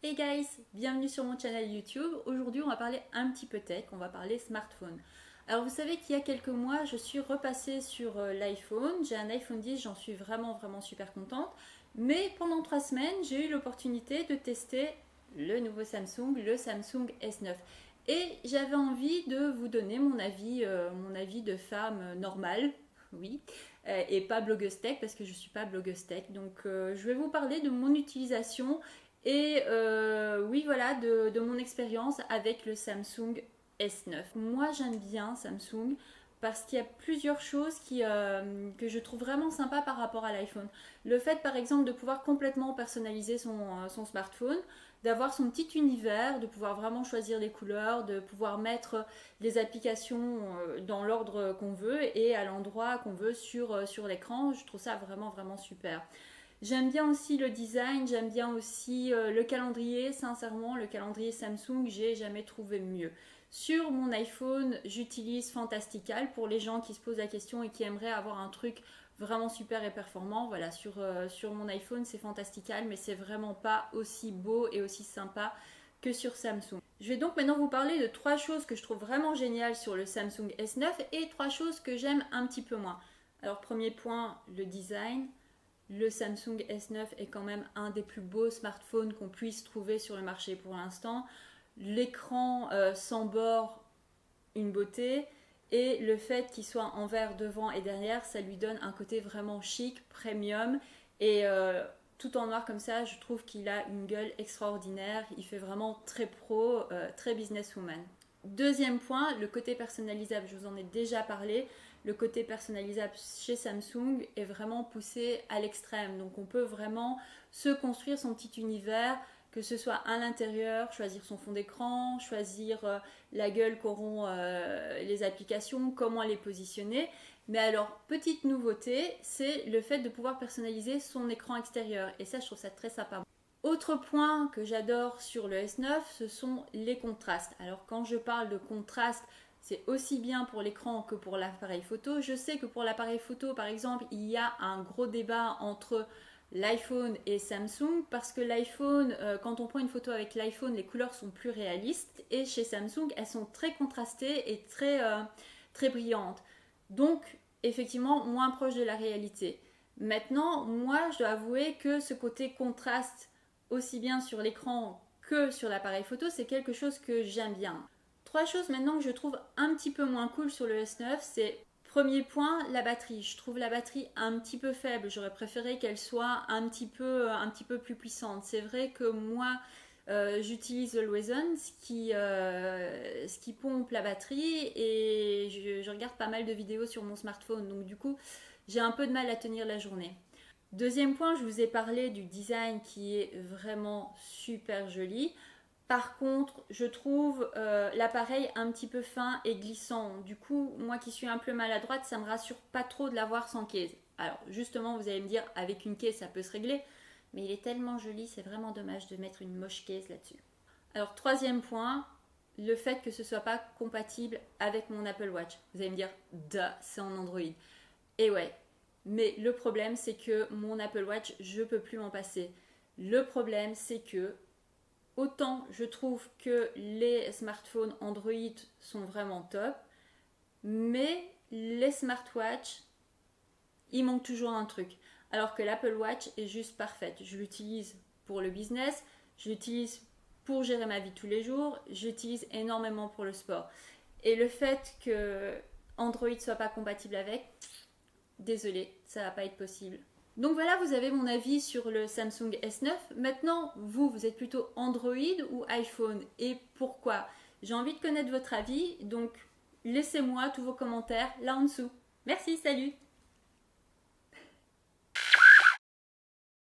Hey guys, bienvenue sur mon channel YouTube. Aujourd'hui, on va parler un petit peu tech, on va parler smartphone. Alors, vous savez qu'il y a quelques mois, je suis repassée sur l'iPhone. J'ai un iPhone 10, j'en suis vraiment super contente. Mais pendant 3 semaines, j'ai eu l'opportunité de tester le nouveau Samsung, le Samsung S9. Et j'avais envie de vous donner mon avis de femme normale, oui, et pas blogueuse tech parce que je ne suis pas blogueuse tech. Donc, je vais vous parler de mon utilisation et oui, voilà, de mon expérience avec le Samsung S9. Moi, j'aime bien Samsung parce qu'il y a plusieurs choses que je trouve vraiment sympa par rapport à l'iPhone. Le fait, par exemple, de pouvoir complètement personnaliser son smartphone, d'avoir son petit univers, de pouvoir vraiment choisir les couleurs, de pouvoir mettre les applications dans l'ordre qu'on veut et à l'endroit qu'on veut sur l'écran, je trouve ça vraiment super. J'aime bien aussi le design, j'aime bien aussi le calendrier. Sincèrement, le calendrier Samsung, j'ai jamais trouvé mieux. Sur mon iPhone, j'utilise Fantastical pour les gens qui se posent la question et qui aimeraient avoir un truc vraiment super et performant. Voilà, sur mon iPhone, c'est Fantastical, mais c'est vraiment pas aussi beau et aussi sympa que sur Samsung. Je vais donc maintenant vous parler de 3 choses que je trouve vraiment géniales sur le Samsung S9 et 3 choses que j'aime un petit peu moins. Alors, premier point, le design. Le Samsung S9 est quand même un des plus beaux smartphones qu'on puisse trouver sur le marché pour l'instant. L'écran sans bord, une beauté. Et le fait qu'il soit en verre devant et derrière, ça lui donne un côté vraiment chic, premium. Et tout en noir comme ça, je trouve qu'il a une gueule extraordinaire. Il fait vraiment très pro, très businesswoman. Deuxième point, le côté personnalisable, je vous en ai déjà parlé. Le côté personnalisable chez Samsung est vraiment poussé à l'extrême. Donc on peut vraiment se construire son petit univers, que ce soit à l'intérieur, choisir son fond d'écran, choisir la gueule qu'auront les applications, comment les positionner. Mais alors, petite nouveauté, c'est le fait de pouvoir personnaliser son écran extérieur. Et ça, je trouve ça très sympa. Autre point que j'adore sur le S9, ce sont les contrastes. Alors quand je parle de contraste, c'est aussi bien pour l'écran que pour l'appareil photo. Je sais que pour l'appareil photo, par exemple, il y a un gros débat entre l'iPhone et Samsung parce que l'iPhone, quand on prend une photo avec l'iPhone, les couleurs sont plus réalistes et chez Samsung, elles sont très contrastées et très brillantes. Donc, effectivement, moins proche de la réalité. Maintenant, moi, je dois avouer que ce côté contraste aussi bien sur l'écran que sur l'appareil photo, c'est quelque chose que j'aime bien. 3 choses maintenant que je trouve un petit peu moins cool sur le S9, c'est premier point, la batterie. Je trouve la batterie un petit peu faible. J'aurais préféré qu'elle soit un petit peu plus puissante. C'est vrai que moi, j'utilise Always On, ce qui pompe la batterie et je regarde pas mal de vidéos sur mon smartphone. Donc du coup, j'ai un peu de mal à tenir la journée. Deuxième point, je vous ai parlé du design qui est vraiment super joli. Par contre, je trouve l'appareil un petit peu fin et glissant. Du coup, moi qui suis un peu maladroite, ça me rassure pas trop de l'avoir sans case. Alors, justement, vous allez me dire, avec une case, ça peut se régler. Mais il est tellement joli, c'est vraiment dommage de mettre une moche case là-dessus. Alors, troisième point, le fait que ce soit pas compatible avec mon Apple Watch. Vous allez me dire, duh, c'est en Android. Et ouais, mais le problème, c'est que mon Apple Watch, je peux plus m'en passer. Le problème, c'est que autant je trouve que les smartphones Android sont vraiment top, mais les smartwatches, il manque toujours un truc. Alors que l'Apple Watch est juste parfaite. Je l'utilise pour le business, je l'utilise pour gérer ma vie tous les jours, j'utilise énormément pour le sport. Et le fait que Android soit pas compatible avec, désolé, ça va pas être possible. Donc voilà, vous avez mon avis sur le Samsung S9. Maintenant, vous êtes plutôt Android ou iPhone et pourquoi? J'ai envie de connaître votre avis, donc laissez-moi tous vos commentaires là en dessous. Merci, salut!